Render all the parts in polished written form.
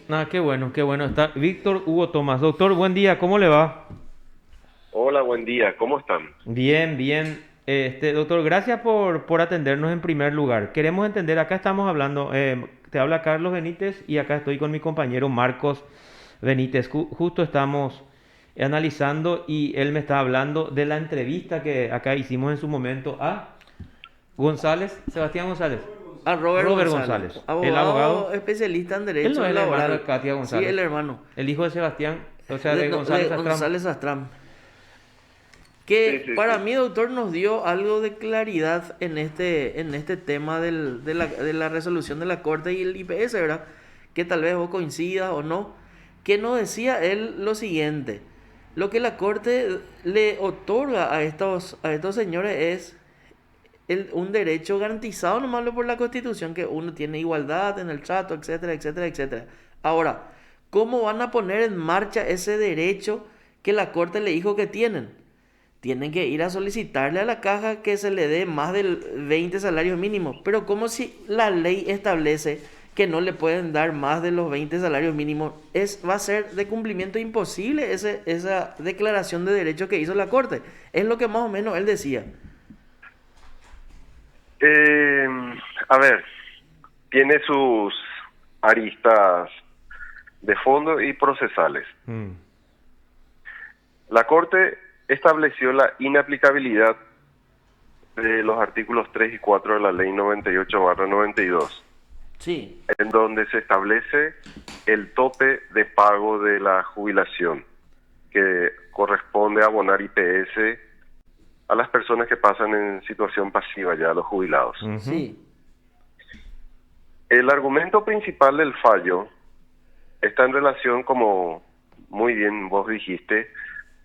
Ah, qué bueno, qué bueno. Está Víctor Hugo Tomás. Doctor, buen día, ¿cómo le va? Hola, buen día, ¿cómo están? Bien, bien. Doctor, gracias por atendernos en primer lugar. Queremos entender, acá estamos hablando, te habla Carlos Benítez y acá estoy con mi compañero Marcos Benítez. Justo estamos analizando y él me está hablando de la entrevista que acá hicimos en su momento a González, Sebastián González, A Robert Robert González, González, el abogado. abogado especialista en Él no derecho es el hermano de laboral. Katia Sí, González, el hermano el hijo de Sebastián, o sea, de, de no, de González Astram. González Astram. Sí, Que sí, para sí. mí, doctor, nos dio algo de claridad en este tema de la resolución de la Corte y el IPS, ¿verdad? Que tal vez vos coincidas o no. Que nos decía él lo siguiente: lo que la Corte le otorga a estos señores es un derecho garantizado nomás por la Constitución, que uno tiene igualdad en el trato, etcétera, etcétera, etcétera. Ahora, ¿cómo van a poner en marcha ese derecho que la Corte le dijo que tienen? Tienen que ir a solicitarle a la caja que se le dé más del 20 salarios mínimos. Pero ¿cómo si la ley establece que no le pueden dar más de los 20 salarios mínimos? Va a ser de cumplimiento imposible esa declaración de derecho que hizo la Corte. Es lo que más o menos él decía. Eh, a ver, tiene sus aristas de fondo y procesales. Mm, La Corte estableció la inaplicabilidad de los artículos 3 y 4 de la Ley 98/92, Sí, en donde se establece el tope de pago de la jubilación, que corresponde a abonar IPS a las personas que pasan en situación pasiva, ya a los jubilados. ujú, sí. El argumento principal del fallo está en relación, como muy bien vos dijiste,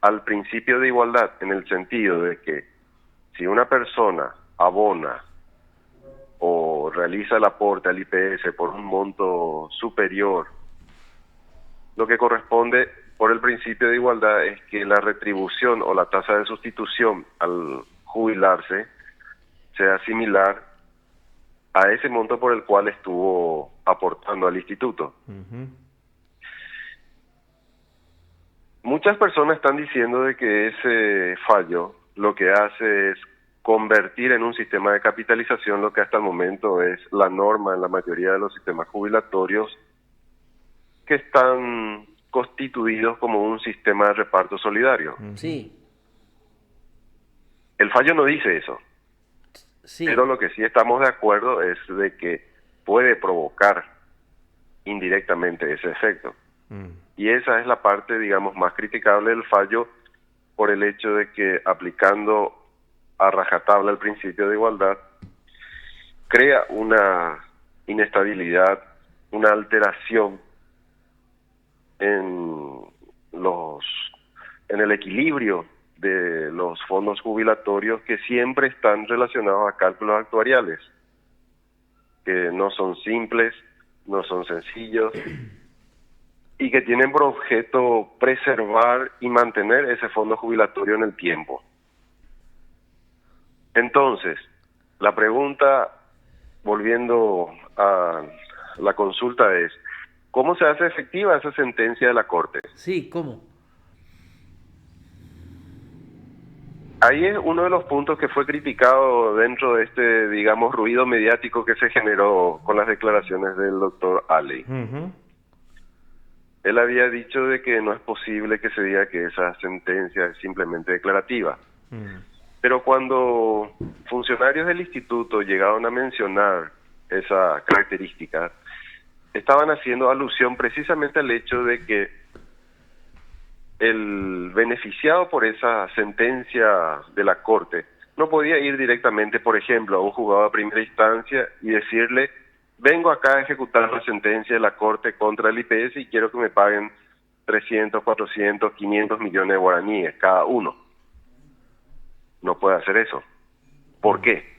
al principio de igualdad, en el sentido de que si una persona abona o realiza el aporte al IPS por un monto superior, lo que corresponde por el principio de igualdad es que la retribución o la tasa de sustitución al jubilarse sea similar a ese monto por el cual estuvo aportando al instituto. ujú. Muchas personas están diciendo de que ese fallo lo que hace es convertir en un sistema de capitalización lo que hasta el momento es la norma en la mayoría de los sistemas jubilatorios, que están constituidos como un sistema de reparto solidario. Sí, El fallo no dice eso, pero sí, lo que sí estamos de acuerdo es de que puede provocar indirectamente ese efecto. Mm, Y esa es la parte, digamos, más criticable del fallo, por el hecho de que aplicando a rajatabla el principio de igualdad, crea una inestabilidad, una alteración en los en el equilibrio de los fondos jubilatorios, que siempre están relacionados a cálculos actuariales, que no son simples, no son sencillos, y que tienen por objeto preservar y mantener ese fondo jubilatorio en el tiempo. Entonces, la pregunta, volviendo a la consulta, es: ¿cómo se hace efectiva esa sentencia de la Corte? sí, ¿cómo? Ahí es uno de los puntos que fue criticado dentro de este, digamos, ruido mediático que se generó con las declaraciones del doctor Alley. ujú, Él había dicho de que no es posible que se diga que esa sentencia es simplemente declarativa. mm, Pero cuando funcionarios del instituto llegaron a mencionar esa característica, estaban haciendo alusión precisamente al hecho de que el beneficiado por esa sentencia de la Corte no podía ir directamente, por ejemplo, a un juzgado de primera instancia y decirle: vengo acá a ejecutar la sentencia de la Corte contra el IPS y quiero que me paguen 300, 400, 500 millones de guaraníes cada uno. No puede hacer eso. ¿Por qué?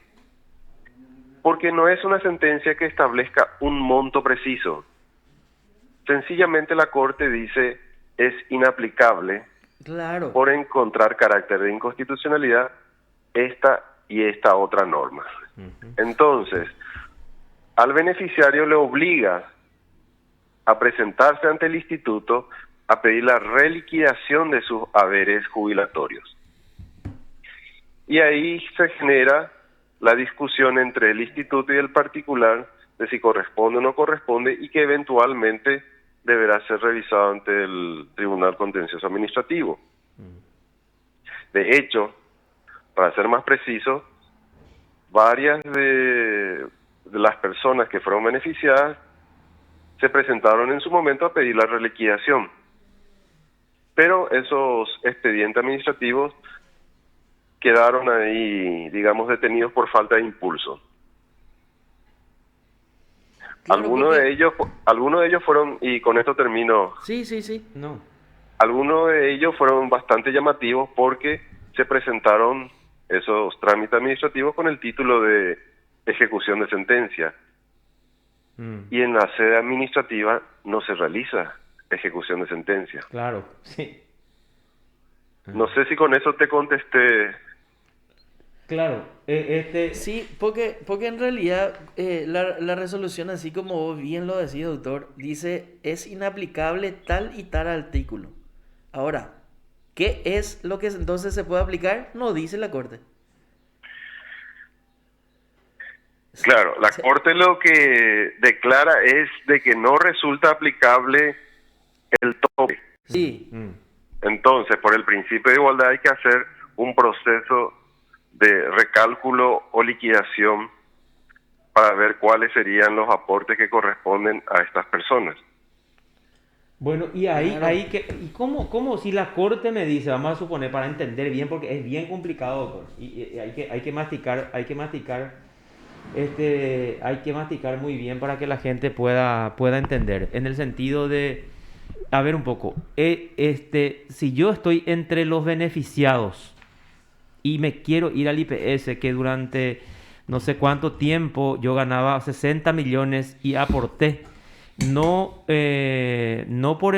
Porque no es una sentencia que establezca un monto preciso. Sencillamente la Corte dice: es inaplicable Claro, por encontrar carácter de inconstitucionalidad esta y esta otra norma. ujú. Entonces, al beneficiario le obliga a presentarse ante el instituto a pedir la reliquidación de sus haberes jubilatorios. Y ahí se genera la discusión entre el instituto y el particular de si corresponde o no corresponde y que eventualmente deberá ser revisado ante el Tribunal Contencioso Administrativo. De hecho, para ser más preciso, varias de las personas que fueron beneficiadas se presentaron en su momento a pedir la reliquidación. Pero esos expedientes administrativos quedaron ahí, digamos, detenidos por falta de impulso. Claro, Algunos de ellos fueron, y con esto termino, Sí. No. algunos de ellos fueron bastante llamativos porque se presentaron esos trámites administrativos con el título de ejecución de sentencia. Y en la sede administrativa no se realiza ejecución de sentencia. Claro, sí. No sé si con eso te contesté. Claro, Sí, porque en realidad la resolución, así como vos bien lo decís, doctor, dice es inaplicable tal y tal artículo. Ahora, ¿qué es lo que entonces se puede aplicar? No dice la Corte. Claro, la Se- Corte lo que declara es de que no resulta aplicable el tope. Sí, Entonces, por el principio de igualdad hay que hacer un proceso de recálculo o liquidación para ver cuáles serían los aportes que corresponden a estas personas. bueno, y ahí, claro. ¿y cómo si la corte me dice, vamos a suponer para entender bien, porque es bien complicado, doctor, y hay que masticar, hay que masticar muy bien para que la gente pueda entender, en el sentido de, a ver un poco, si yo estoy entre los beneficiados y me quiero ir al IPS, que durante no sé cuánto tiempo yo ganaba 60 millones y aporté, no por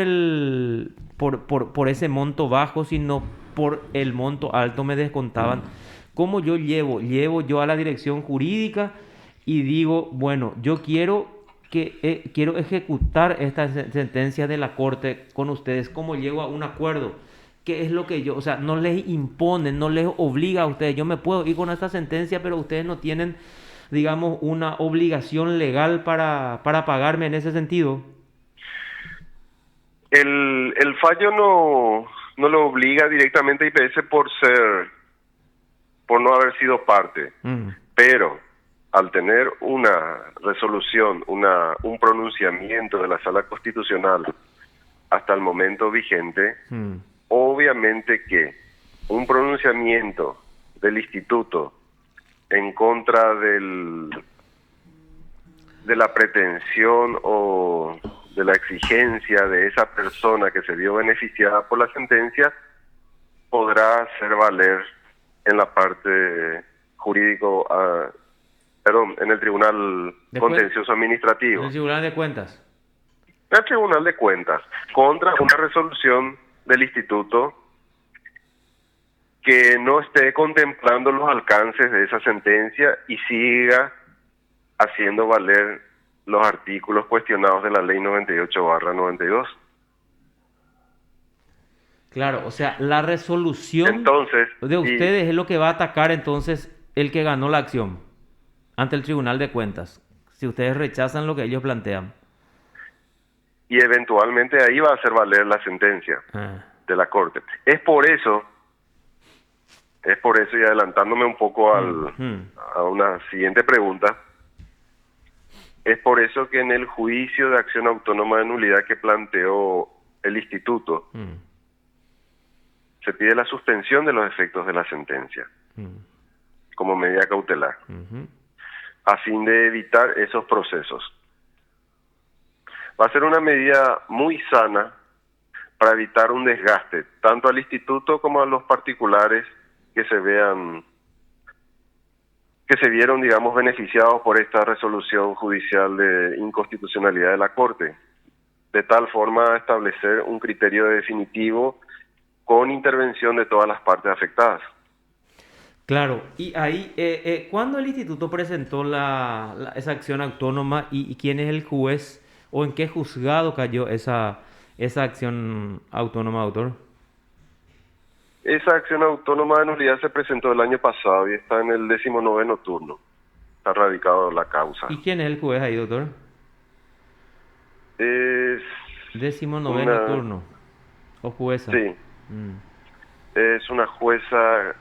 ese monto bajo, sino por el monto alto me descontaban. ¿Cómo yo llevo yo a la dirección jurídica y digo, bueno, yo quiero ejecutar esta sentencia de la corte con ustedes? ¿Cómo llego a un acuerdo? ¿Qué es lo que yo, o sea, no les imponen, no les obliga a ustedes? Yo me puedo ir con esta sentencia, pero ustedes no tienen, digamos, una obligación legal para pagarme en ese sentido. El fallo no lo obliga directamente a IPS por no haber sido parte, pero al tener una resolución, un pronunciamiento de la Sala Constitucional hasta el momento vigente, obviamente que un pronunciamiento del instituto en contra de la pretensión o de la exigencia de esa persona que se vio beneficiada por la sentencia podrá hacer valer en la parte jurídico, en el Tribunal Contencioso En Administrativo, el Tribunal de Cuentas. en el Tribunal de Cuentas, contra una resolución del instituto que no esté contemplando los alcances de esa sentencia y siga haciendo valer los artículos cuestionados de la Ley 98/92. Claro, o sea, la resolución Entonces, de ustedes es lo que va a atacar entonces el que ganó la acción ante el Tribunal de Cuentas, si ustedes rechazan lo que ellos plantean. y eventualmente ahí va a hacer valer la sentencia de la Corte. Es por eso, y adelantándome un poco a una siguiente pregunta, es por eso que en el juicio de acción autónoma de nulidad que planteó el instituto, se pide la suspensión de los efectos de la sentencia como medida cautelar, a fin de evitar esos procesos. Va a ser una medida muy sana para evitar un desgaste, tanto al instituto como a los particulares que se vieron, digamos, beneficiados por esta resolución judicial de inconstitucionalidad de la Corte, de tal forma a establecer un criterio definitivo con intervención de todas las partes afectadas. Claro, y ahí, ¿cuándo el instituto presentó esa acción autónoma y quién es el juez o en qué juzgado cayó esa acción autónoma, doctor? Esa acción autónoma de nulidad se presentó el año pasado y está en el 19º turno. Está radicado la causa. ¿Y quién es el juez ahí, doctor? Es 19º una, turno. ¿O jueza? sí, Mm. es una jueza,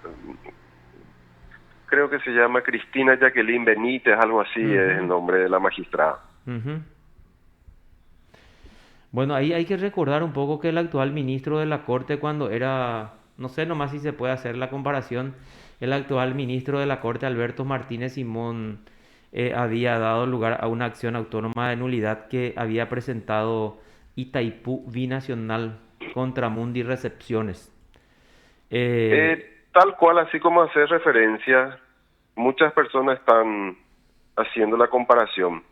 creo que se llama Cristina Jacqueline Benítez, algo así es el Ujú, nombre de la magistrada. ujú. Bueno, ahí hay que recordar un poco que el actual ministro de la Corte cuando era, no sé nomás si se puede hacer la comparación, el actual ministro de la Corte, Alberto Martínez Simón, había dado lugar a una acción autónoma de nulidad que había presentado Itaipú Binacional contra Mundi Recepciones. Eh, Tal cual, así como hacer referencia, muchas personas están haciendo la comparación.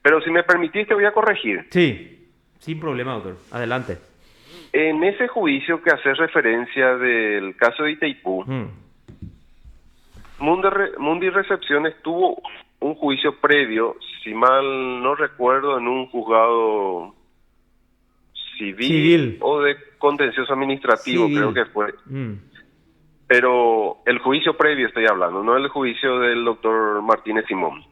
Pero si me permitiste, voy a corregir. sí, sin problema, doctor. Adelante. En ese juicio que hace referencia del caso de Itaipú, Mm. Mundi Recepciones tuvo un juicio previo, si mal no recuerdo, en un juzgado civil Civil. o de contencioso administrativo, creo que Civil. fue. Mm. Pero el juicio previo estoy hablando, no el juicio del doctor Martínez Simón.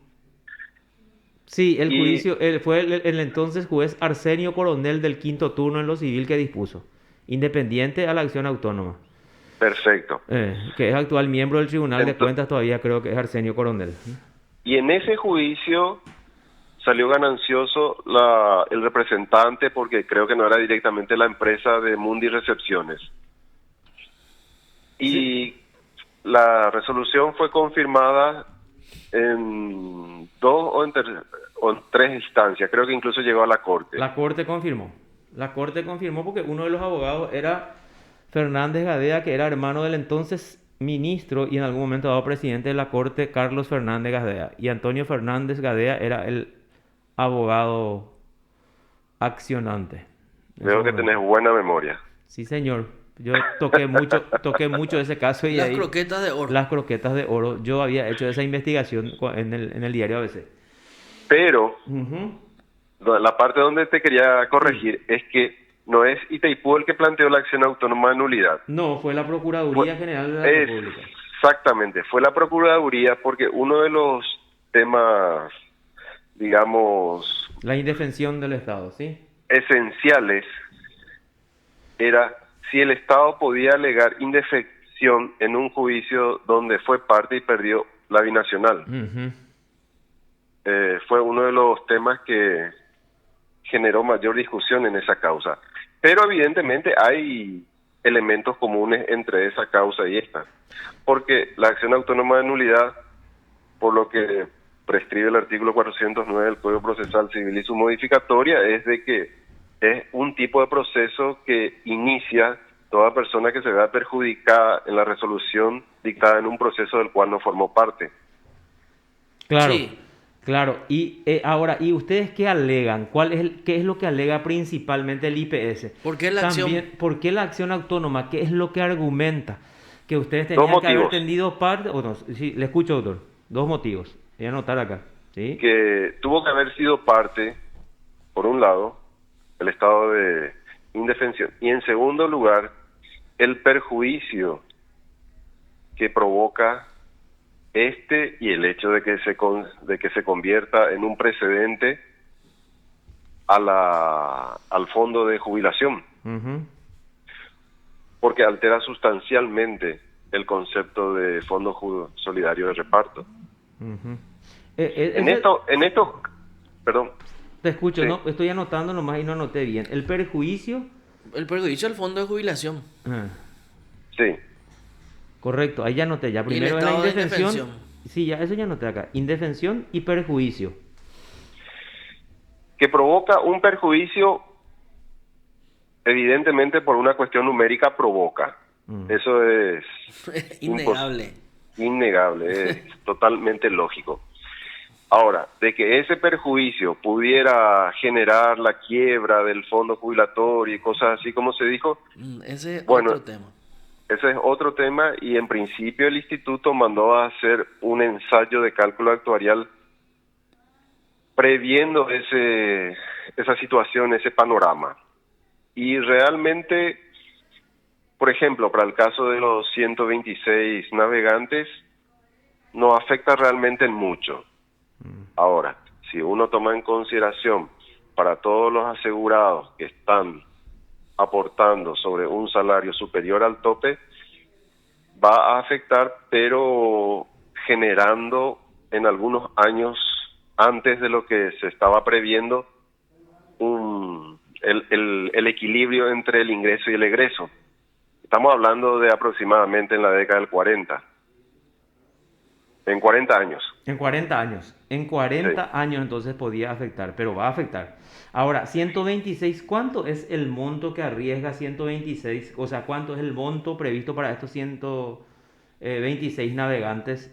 Sí, el Y juicio fue el entonces juez Arsenio Coronel del quinto turno en lo civil que dispuso, independiente a la acción autónoma, perfecto. que es actual miembro del Tribunal de Ento- Cuentas todavía, creo que es Arsenio Coronel. y en ese juicio salió ganancioso el representante porque creo que no era directamente la empresa de Mundi Recepciones. Sí. Y la resolución fue confirmada en o en tres instancias, creo que incluso llegó a la corte. La Corte confirmó. La Corte confirmó porque uno de los abogados era Fernández Gadea, que era hermano del entonces ministro y en algún momento dado presidente de la Corte, Carlos Fernández Gadea. Y Antonio Fernández Gadea era el abogado accionante en ese Veo que tenés momento. buena memoria. Sí, señor. Yo toqué mucho ese caso y Las ahí croquetas de oro. las croquetas de oro. Yo había hecho esa investigación en el diario ABC. Pero Ujú. la parte donde te quería Sí. corregir es que no es Itaipú el que planteó la acción autónoma de nulidad. No, fue la Fue, Procuraduría General de la República. exactamente, fue la Procuraduría porque uno de los temas, digamos, La indefensión del Estado, ¿sí? esenciales era si el Estado podía alegar indefensión en un juicio donde fue parte y perdió la binacional. Ujú. Fue uno de los temas que generó mayor discusión en esa causa. Pero evidentemente hay elementos comunes entre esa causa y esta, porque la acción autónoma de nulidad, por lo que prescribe el artículo 409 del Código Procesal Civil y su modificatoria, es de que es un tipo de proceso que inicia toda persona que se vea perjudicada en la resolución dictada en un proceso del cual no formó parte. Claro, Sí, claro. Y ahora, ¿y ustedes qué alegan? ¿Qué es lo que alega principalmente el IPS? ¿por qué la acción? También, ¿por qué la acción autónoma? ¿Qué es lo que argumenta? Que ustedes Dos tenían que haber motivos: tenido parte, o no, sí, le escucho, doctor. Dos motivos. Voy a anotar acá, ¿sí? que tuvo que haber sido parte, por un lado, el estado de indefensión, y en segundo lugar, el perjuicio que provoca y el hecho de que de que se convierta en un precedente al fondo de jubilación, Ujú, porque altera sustancialmente el concepto de fondo solidario de reparto. ujú. Perdón, Te escucho, sí, no, estoy anotando nomás y no anoté bien. El perjuicio, El perjuicio al fondo de jubilación ah, sí, correcto, ahí ya anoté. Ya y el primero es la estado de indefensión. indefensión. Sí, ya eso ya anoté acá. Indefensión y perjuicio. que provoca un perjuicio, evidentemente por una cuestión numérica provoca. Mm. Eso es Innegable. innegable, es totalmente lógico. Ahora, de que ese perjuicio pudiera generar la quiebra del fondo jubilatorio y cosas así como se dijo, Ese es bueno, otro tema. ese es otro tema y en principio el instituto mandó a hacer un ensayo de cálculo actuarial previendo esa esa situación, ese panorama. Y realmente, por ejemplo, para el caso de los 126 navegantes, no afecta realmente en mucho. Ahora, si uno toma en consideración para todos los asegurados que están aportando sobre un salario superior al tope, va a afectar, pero generando en algunos años antes de lo que se estaba previendo el equilibrio entre el ingreso y el egreso. Estamos hablando de aproximadamente en la década del 40. En 40 años. En 40 años. En 40 Sí. años entonces podía afectar, pero va a afectar. Ahora, 126, ¿cuánto es el monto que arriesga 126? O sea, ¿cuánto es el monto previsto para estos 126 navegantes?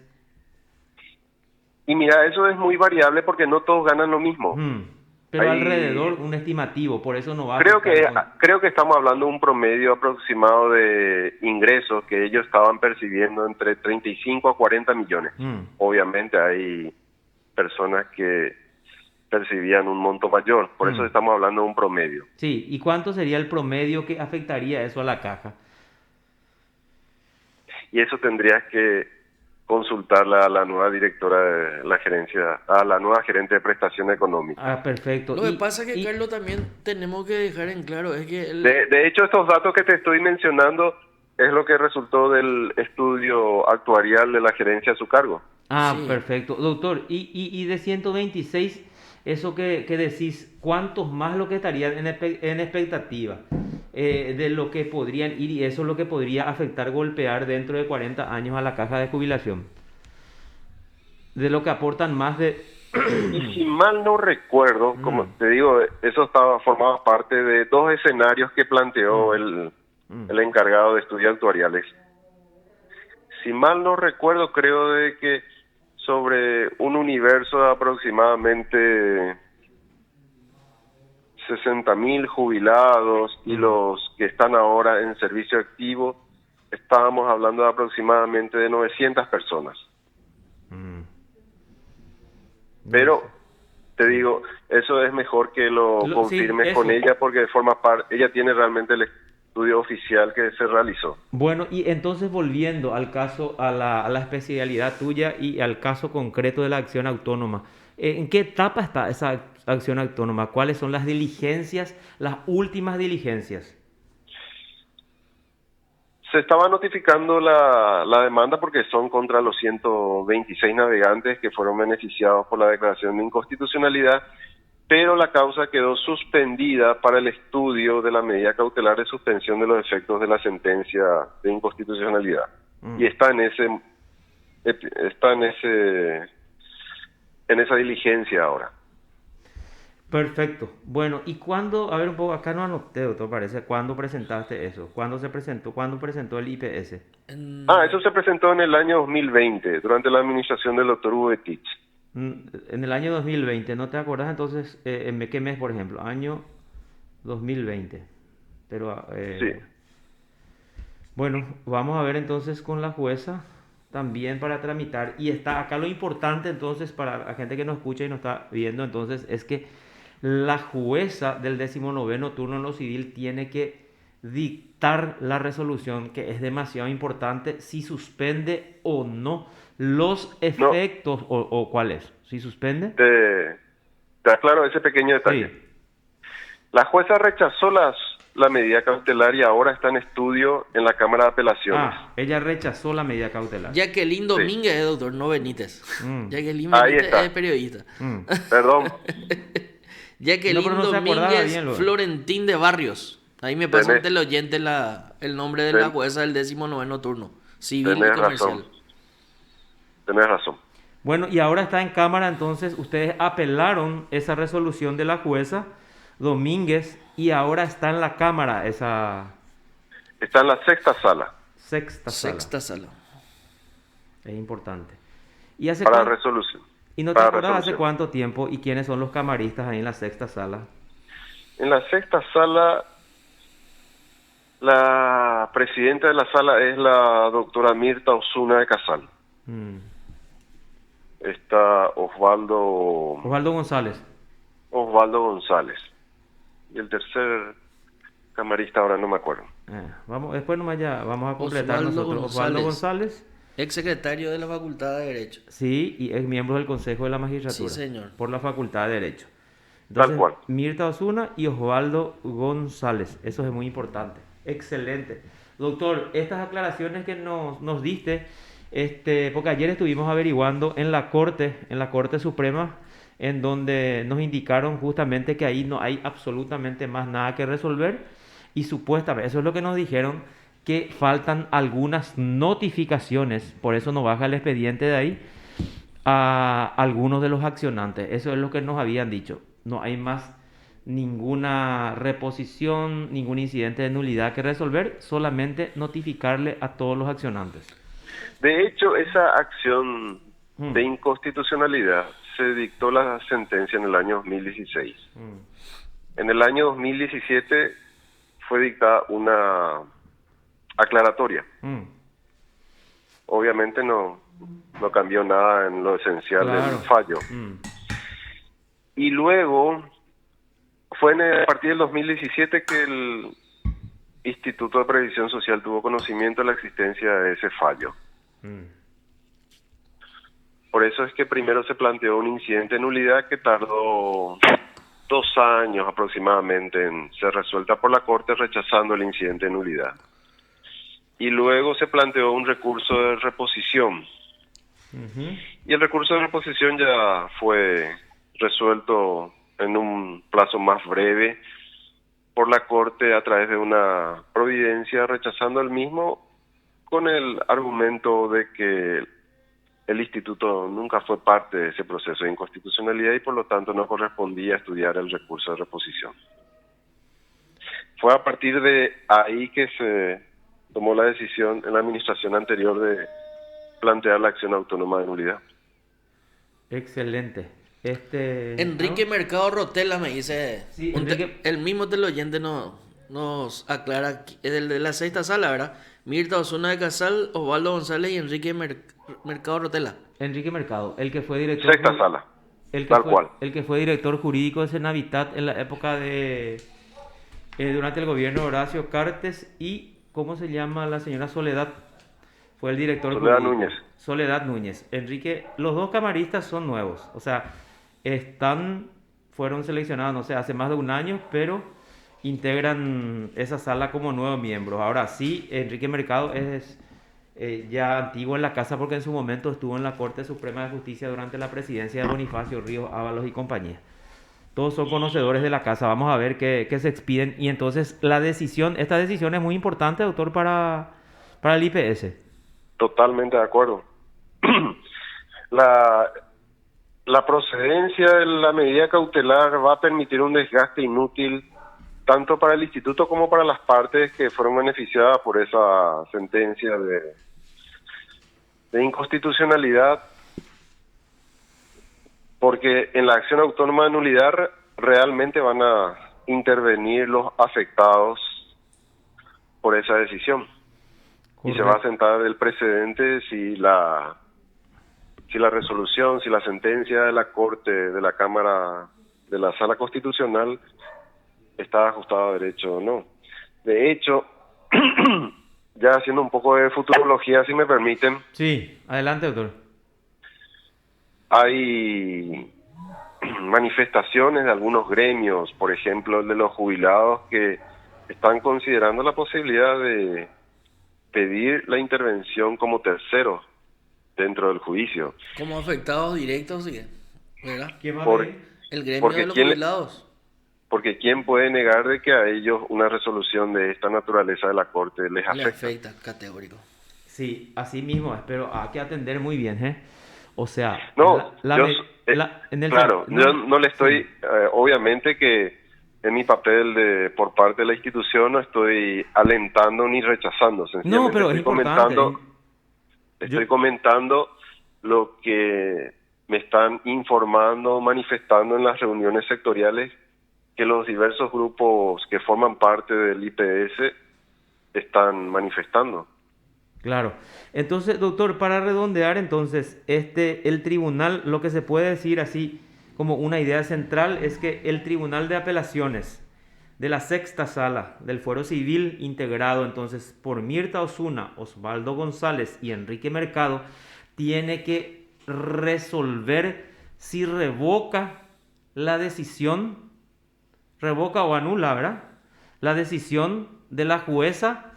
Y mira, eso es muy variable porque no todos ganan lo mismo. Hmm. Pero alrededor Hay, un estimativo, por eso no va a creo que afectar. creo que estamos hablando de un promedio aproximado de ingresos que ellos estaban percibiendo entre 35 a 40 millones. Hmm. Obviamente hay personas que percibían un monto mayor, por eso estamos hablando de un promedio. Sí, ¿y cuánto sería el promedio que afectaría eso a la caja? Y eso tendrías que consultarla a la nueva directora de la gerencia, a la nueva gerente de prestación económica. Ah, perfecto. Lo que pasa es que, Carlos, también tenemos que dejar en claro es que De hecho, estos datos que te estoy mencionando es lo que resultó del estudio actuarial de la gerencia a su cargo. Ah, Sí. perfecto. Doctor, y de 126, eso que decís, ¿cuántos más lo que estarían en expectativa de lo que podrían ir y eso es lo que podría afectar, golpear dentro de 40 años a la caja de jubilación? De lo que aportan más de... Y si mal no recuerdo, como te digo, eso formaba parte de dos escenarios que planteó el encargado de estudios actuariales. Si mal no recuerdo, creo de que sobre un universo de aproximadamente 60.000 jubilados y los que están ahora en servicio activo, estábamos hablando de aproximadamente de 900 personas. Pero te digo, eso es mejor que lo Sí, confirmes con eso. ella porque forma parte, ella tiene realmente el estudio oficial que se realizó. Bueno, y entonces volviendo al caso, a la especialidad tuya y al caso concreto de la acción autónoma, ¿en qué etapa está esa acción autónoma? ¿Cuáles son las diligencias, las últimas diligencias? Se estaba notificando la demanda porque son contra los 126 navegantes que fueron beneficiados por la declaración de inconstitucionalidad, pero la causa quedó suspendida para el estudio de la medida cautelar de suspensión de los efectos de la sentencia de inconstitucionalidad. Y está en esa diligencia ahora. Perfecto. Bueno, ¿y cuándo? A ver un poco, acá no anoté, doctor, parece. ¿Cuándo presentaste eso? ¿Cuándo se presentó? ¿Cuándo presentó el IPS? Eso se presentó en el año 2020, durante la administración del doctor Ubetich. En el año 2020, ¿no te acordás entonces en qué mes, por ejemplo? Año 2020. Pero, Sí. bueno, vamos a ver entonces con la jueza también para tramitar. Y está acá lo importante entonces para la gente que nos escucha y nos está viendo entonces es que la jueza del 19º turno en lo civil tiene que dictar la resolución, que es demasiado importante, si suspende o no los No, efectos o cuál es. Si suspende. te aclaro ese pequeño detalle. Sí. La jueza rechazó la medida cautelar y ahora está en estudio en la Cámara de Apelaciones. Ella rechazó la medida cautelar. Jacqueline Domínguez es doctor, no Benítez. Jacqueline Ahí Benítez está. es periodista. Perdón, Jacqueline No, pero no se acordaba Domínguez bien, luego. Florentín de Barrios. Ahí me pasó Tenés- ante el oyente el nombre de la Ten- jueza del 19º turno. Civil y tenés comercial. razón. Tenés razón. Bueno, y ahora está en cámara, entonces ustedes apelaron esa resolución de la jueza Domínguez y ahora está en la cámara esa Está en la sexta sala sexta sala. Sexta sala. Es importante. ¿Y hace para cuánto? resolución. ¿Y no te para acuerdas hace resolución. cuánto tiempo y quiénes son los camaristas ahí en la sexta sala? En la sexta sala, la presidenta de la sala es la doctora Mirta Osuna de Casal. Está Osvaldo Osvaldo González. González. y el tercer camarista ahora no me acuerdo. Vamos, después nomás ya vamos a completar Osvaldo nosotros. Osvaldo González, ex secretario de la Facultad de Derecho. sí, y es miembro del Consejo de la Magistratura. Sí, señor. Por la Facultad de Derecho. Tal Entonces, cual. Mirta Osuna y Osvaldo González. Eso es muy importante. Excelente. Doctor, estas aclaraciones que nos diste, porque ayer estuvimos averiguando en la Corte Suprema, en donde nos indicaron justamente que ahí no hay absolutamente más nada que resolver y supuestamente, eso es lo que nos dijeron, que faltan algunas notificaciones, por eso no baja el expediente de ahí, a algunos de los accionantes. Eso es lo que nos habían dicho. No hay más ninguna reposición, ningún incidente de nulidad que resolver, solamente notificarle a todos los accionantes. De hecho, esa acción de Mm, inconstitucionalidad se dictó la sentencia en el año 2016. mm, En el año 2017 fue dictada una aclaratoria. mm. Obviamente no cambió nada en lo esencial del Claro. fallo. Mm, Y luego fue a partir del 2017 que el Instituto de Previsión Social tuvo conocimiento de la existencia de ese fallo. mm. Por eso es que primero se planteó un incidente de nulidad que tardó 2 años aproximadamente en ser resuelta por la Corte, rechazando el incidente de nulidad. Y luego se planteó un recurso de reposición. Ujú. Y el recurso de reposición ya fue resuelto en un plazo más breve por la Corte a través de una providencia, rechazando el mismo con el argumento de que el instituto nunca fue parte de ese proceso de inconstitucionalidad y por lo tanto no correspondía estudiar el recurso de reposición. Fue a partir de ahí que se tomó la decisión en la administración anterior de plantear la acción autónoma de nulidad. Excelente. Enrique ¿no? Mercado Rotela me dice, Sí, Enrique. el mismo teleoyente nos aclara, el de la sexta sala, ¿verdad? Mirta Osuna de Casal, Osvaldo González y Enrique Mercado Rotela. Enrique Mercado, el que fue director Sexta sala, tal fue, cual. el que fue director jurídico de Senavitat en la época durante el gobierno de Horacio Cartes, y ¿cómo se llama la señora Soledad? Fue el director Soledad jurídico. Núñez. Soledad Núñez. Enrique, los dos camaristas son nuevos, o sea, fueron seleccionados, no sé, hace más de un año, pero integran esa sala como nuevos miembros. Ahora sí, Enrique Mercado es ya antiguo en la casa porque en su momento estuvo en la Corte Suprema de Justicia durante la presidencia de Bonifacio Ríos Ábalos y compañía. Todos son conocedores de la casa. Vamos a ver qué se expiden. Y entonces esta decisión es muy importante, doctor, para el IPS. Totalmente de acuerdo. La procedencia de la medida cautelar va a permitir un desgaste inútil tanto para el instituto como para las partes que fueron beneficiadas por esa sentencia de inconstitucionalidad, porque en la acción autónoma de nulidad realmente van a intervenir los afectados por esa decisión. Y se va a sentar el precedente si la resolución, si la sentencia de la Corte, de la Cámara, de la Sala Constitucional está ajustada a derecho o no. De hecho, ya haciendo un poco de futurología, si me permiten. Sí, adelante, doctor. Hay manifestaciones de algunos gremios, por ejemplo el de los jubilados, que están considerando la posibilidad de pedir la intervención como terceros dentro del juicio. Como afectados directos, sí, ¿verdad? ¿Quién va a Por- pedir? El gremio porque de los quién- jubilados. Porque ¿quién puede negar de que a ellos una resolución de esta naturaleza de la Corte les Le afecta? afecta, categórico. Sí, así mismo es, pero hay que atender muy bien, ¿eh? O sea, No, claro, no, yo no le estoy, sí. obviamente que en mi papel por parte de la institución no estoy alentando ni rechazando, sencillamente No, pero es estoy importante. estoy Yo- comentando lo que me están informando, manifestando en las reuniones sectoriales que los diversos grupos que forman parte del IPS están manifestando. Claro. Entonces, doctor, para redondear, entonces, el tribunal, lo que se puede decir así como una idea central es que el Tribunal de Apelaciones de la sexta sala del Fuero Civil, integrado entonces por Mirta Osuna, Osvaldo González y Enrique Mercado, tiene que resolver si revoca la decisión, revoca o anula, ¿verdad? La decisión de la jueza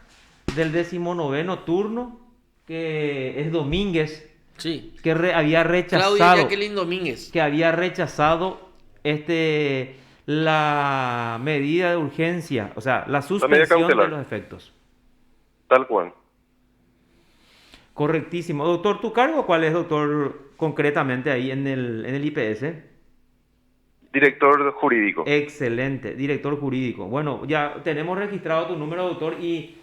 del 19º turno, que es Domínguez, Sí. que había rechazado, Claudia Jacqueline Domínguez. que había rechazado la medida de urgencia, o sea, la medida suspensión de cautelar. los efectos. Tal cual. Correctísimo. Doctor, ¿tu cargo cuál es, doctor, concretamente ahí en el IPS? Director jurídico. Excelente, director jurídico. Bueno, ya tenemos registrado tu número, doctor, y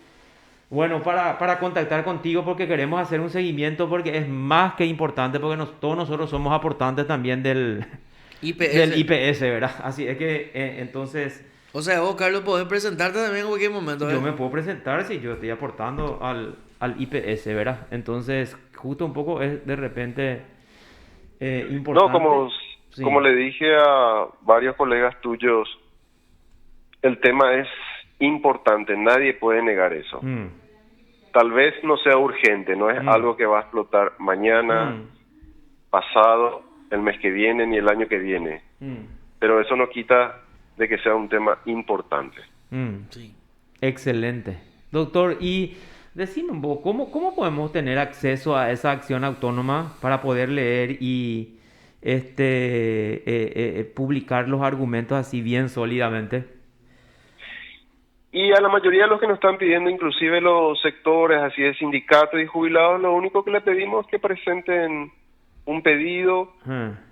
bueno, para contactar contigo porque queremos hacer un seguimiento porque es más que importante porque todos nosotros somos aportantes también del IPS, ¿verdad? Así es que entonces O sea, vos, Carlos, podés presentarte también en cualquier momento, ¿eh? yo me puedo presentar si yo estoy aportando al IPS, ¿verdad? Entonces, justo un poco es de repente importante. No, Sí. como le dije a varios colegas tuyos, el tema es importante, nadie puede negar eso. Tal vez no sea urgente, no es algo que va a explotar mañana, pasado, el mes que viene, ni el año que viene. Pero eso no quita de que sea un tema importante. Sí. Excelente. Doctor, y decime un poco, ¿cómo podemos tener acceso a esa acción autónoma para poder leer y publicar los argumentos así bien sólidamente? Y a la mayoría de los que nos están pidiendo, inclusive los sectores así de sindicatos y jubilados, lo único que le pedimos es que presenten un pedido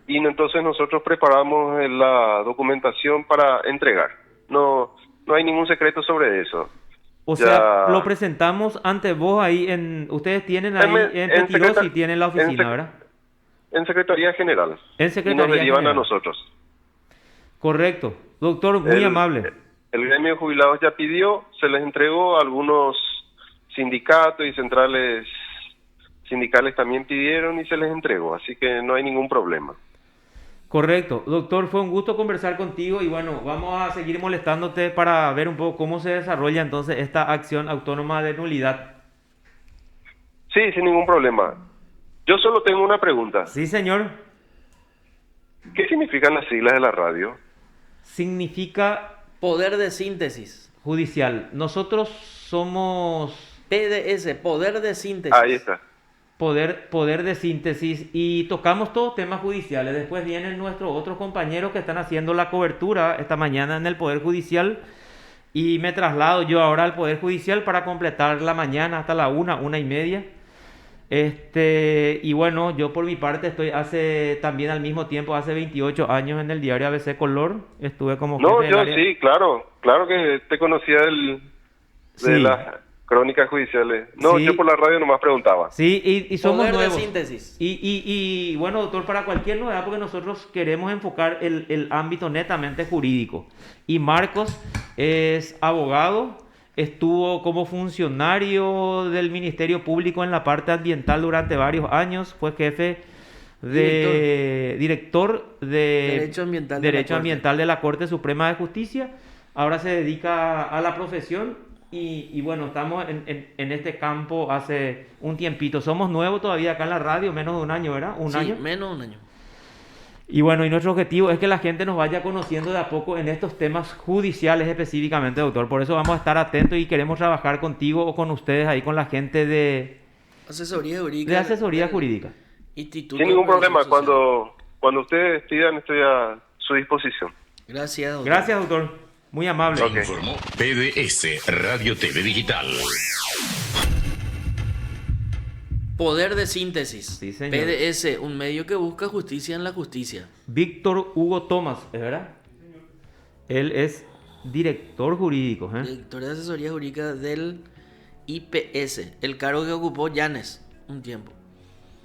y entonces nosotros preparamos la documentación para entregar. No hay ningún secreto sobre eso. O sea, lo presentamos ante vos ahí ustedes tienen ahí en Petiros y tienen la oficina, ¿verdad? En Secretaría General. En Secretaría y nos derivan General. a nosotros. Correcto. Doctor, muy amable. El gremio de jubilados ya pidió, se les entregó, a algunos sindicatos y centrales sindicales también pidieron y se les entregó, así que no hay ningún problema. Correcto. Doctor, fue un gusto conversar contigo y bueno, vamos a seguir molestándote para ver un poco cómo se desarrolla entonces esta acción autónoma de nulidad. Sí, sin ningún problema. Yo solo tengo una pregunta. Sí, señor. ¿Qué significan las siglas de la radio? Significa Poder de síntesis. judicial. Nosotros somos PDS, poder de síntesis. Ahí está. poder de síntesis y tocamos todos temas judiciales. Después vienen nuestros otros compañeros que están haciendo la cobertura esta mañana en el Poder Judicial y me traslado yo ahora al Poder Judicial para completar la mañana hasta la 1:30. Y bueno, yo por mi parte estoy también al mismo tiempo, hace 28 años en el diario ABC Color, estuve como No, jefe del yo área. sí, claro que te conocía de Sí. las crónicas judiciales. No, Sí. yo por la radio nomás preguntaba. Sí, y somos Poder nuevos. de síntesis. Y bueno, doctor, para cualquier novedad, porque nosotros queremos enfocar el ámbito netamente jurídico. Y Marcos es abogado, estuvo como funcionario del Ministerio Público en la parte ambiental durante varios años, fue jefe director de Derecho ambiental de la Corte. Ambiental de la Corte Suprema de Justicia. Ahora se dedica a la profesión. Y bueno, estamos en este campo hace un tiempito. Somos nuevos todavía acá en la radio, menos de un año, ¿verdad? ¿Un Sí, año? menos de un año. Y bueno, y nuestro objetivo es que la gente nos vaya conociendo de a poco en estos temas judiciales específicamente, doctor. Por eso vamos a estar atentos y queremos trabajar contigo o con ustedes ahí, con la gente de Asesoría jurídica. asesoría jurídica. Instituto Sin ningún de Previsión problema. Social. Cuando ustedes pidan, estoy a su disposición. Gracias, doctor. Gracias, doctor. Muy amable. Ok. Informó PDS Radio TV Digital. Poder de síntesis. Sí, señor. PDS, un medio que busca justicia en la justicia. Víctor Hugo Tomás, ¿es verdad? Él es director jurídico, ¿eh? Director de asesoría jurídica del IPS. El cargo que ocupó Llanes un tiempo.